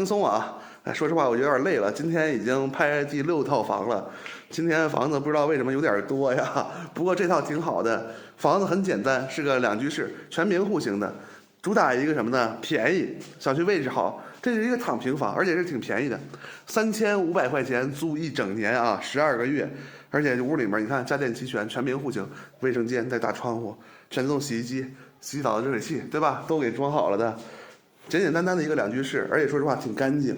轻松啊！哎，说实话，我有点累了。今天已经拍第6套房了，今天房子不知道为什么有点多呀。不过这套挺好的，房子很简单，是个2居室，全明户型的，主打一个什么呢？便宜，小区位置好。这是一个躺平房，而且是挺便宜的，3500块钱租1整年啊，12个月。而且屋里面你看家电齐全，全明户型，卫生间带大窗户，全自动洗衣机、洗澡的热水器，对吧？都给装好了的。简简单单的一个2居室，而且说实话挺干净。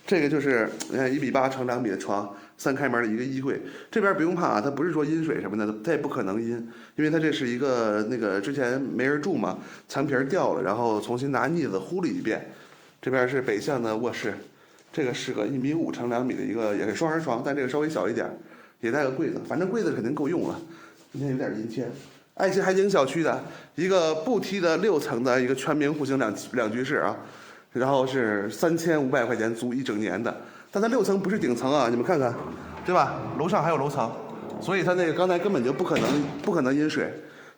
这个就是1:8乘2米的床，3开门的一个衣柜。这边不用怕啊，它不是说阴水什么的，它也不可能阴，因为它这是一个之前没人住嘛，墙皮掉了，然后重新拿腻子糊了一遍。这边是北向的卧室，这个是个1:5乘2米的一个也是双人床，但这个稍微小一点，也带个柜子，反正柜子肯定够用了。今天有点阴天。爱心海景小区的一个不梯的6层的一个全明户型两居室啊，然后是3500块钱租1整年的，但它6层不是顶层啊，你们看看，对吧？楼上还有楼层，所以它那个刚才根本就不可能阴水，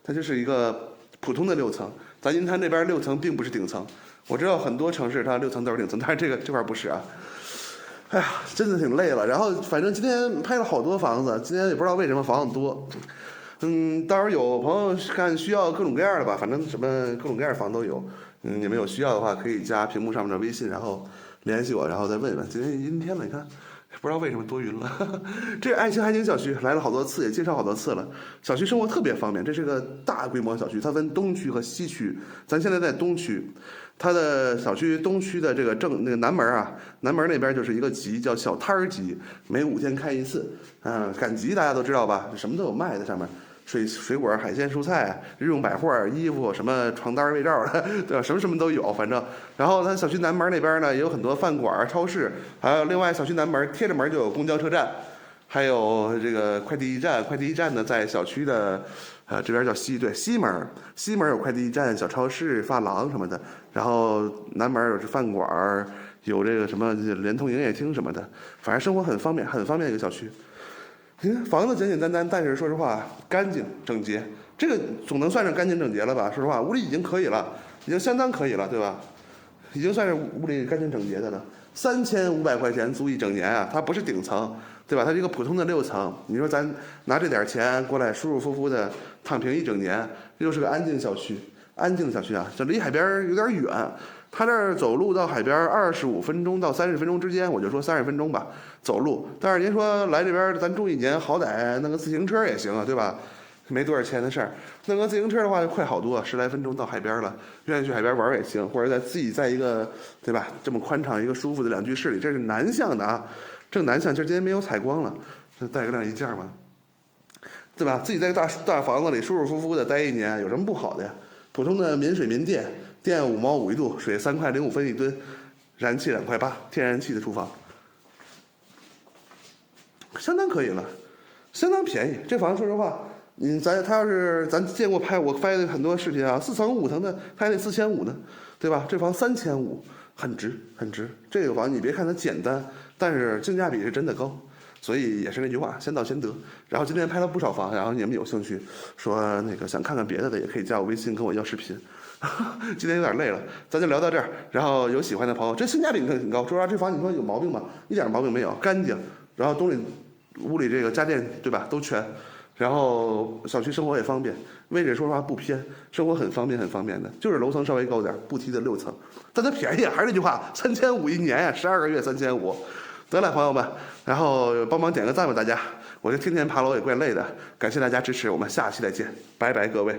它就是一个普通的6层。咱银滩这边6层并不是顶层，我知道很多城市它6层都是顶层，但是这块不是啊。哎呀，真的挺累了。然后反正今天拍了好多房子，今天也不知道为什么房子多。到时候有朋友看需要各种各样的吧，反正什么各种各样的房都有。你们有需要的话可以加屏幕上面的微信，然后联系我，然后再问问。今天阴天了，你看，不知道为什么多云了。这爱心海景小区来了好多次，也介绍好多次了。小区生活特别方便，这是个大规模小区，它分东区和西区。咱现在在东区，它的小区东区的这个南门啊，南门那边就是一个集，叫小摊儿集，每5天开一次。赶集大家都知道吧？什么都有卖的上面。水果、海鲜、蔬菜、日用百货、衣服，什么床单、卫罩的，对吧？什么都有，反正。然后它小区南门那边呢，也有很多饭馆、超市，还有另外小区南门贴着门就有公交车站，还有这个快递驿站。快递驿站呢，在小区的这边叫西门，西门有快递驿站、小超市、发廊什么的。然后南门有饭馆，有这个什么联通营业厅什么的，反正生活很方便，很方便一个小区。房子简简单单，但是说实话干净整洁，这个总能算是干净整洁了吧？说实话，屋里已经可以了，已经相当可以了，对吧？已经算是屋里干净整洁的了。3500块钱租1整年啊，它不是顶层，对吧？它是一个普通的6层。你说咱拿这点钱过来舒舒服服的躺平1整年，又是个安静小区，安静的小区啊，这离海边有点远。他这儿走路到海边25分钟到30分钟之间，我就说30分钟吧，走路。但是您说来这边咱住1年，好歹弄个自行车也行啊，对吧？没多少钱的事儿，弄个自行车的话就快好多，10来分钟到海边了。愿意去海边玩也行，或者自己在一个对吧这么宽敞一个舒服的2居室里，这是南向的啊，正南向，今天没有采光了，带个晾衣架嘛，对吧？自己在大房子里舒舒服服的待1年，有什么不好的呀？普通的民水民电，电5毛5一度，水3块05分1吨，燃气2块8，天然气的厨房，相当可以了，相当便宜。这房子说实话，他要是咱见过我拍的很多视频啊，4层5层的，他还得4500呢，对吧？这房3500，很值很值。这个房你别看它简单，但是性价比是真的高。所以也是那句话，先到先得。然后今天拍了不少房，然后你们有兴趣说想看看别的，也可以加我微信跟我要视频。今天有点累了，咱就聊到这儿。然后有喜欢的朋友，这性价比挺高。说实话，这房你说有毛病吗？一点毛病没有，干净。然后屋里这个家电对吧都全，然后小区生活也方便，位置说实话不偏，生活很方便的，就是楼层稍微高点，不梯的6层，但它便宜，还是那句话，3500一年呀，12个月3500。得了，朋友们，然后帮忙点个赞吧，大家。我这天天爬楼也怪累的，感谢大家支持，我们下期再见，拜拜，各位。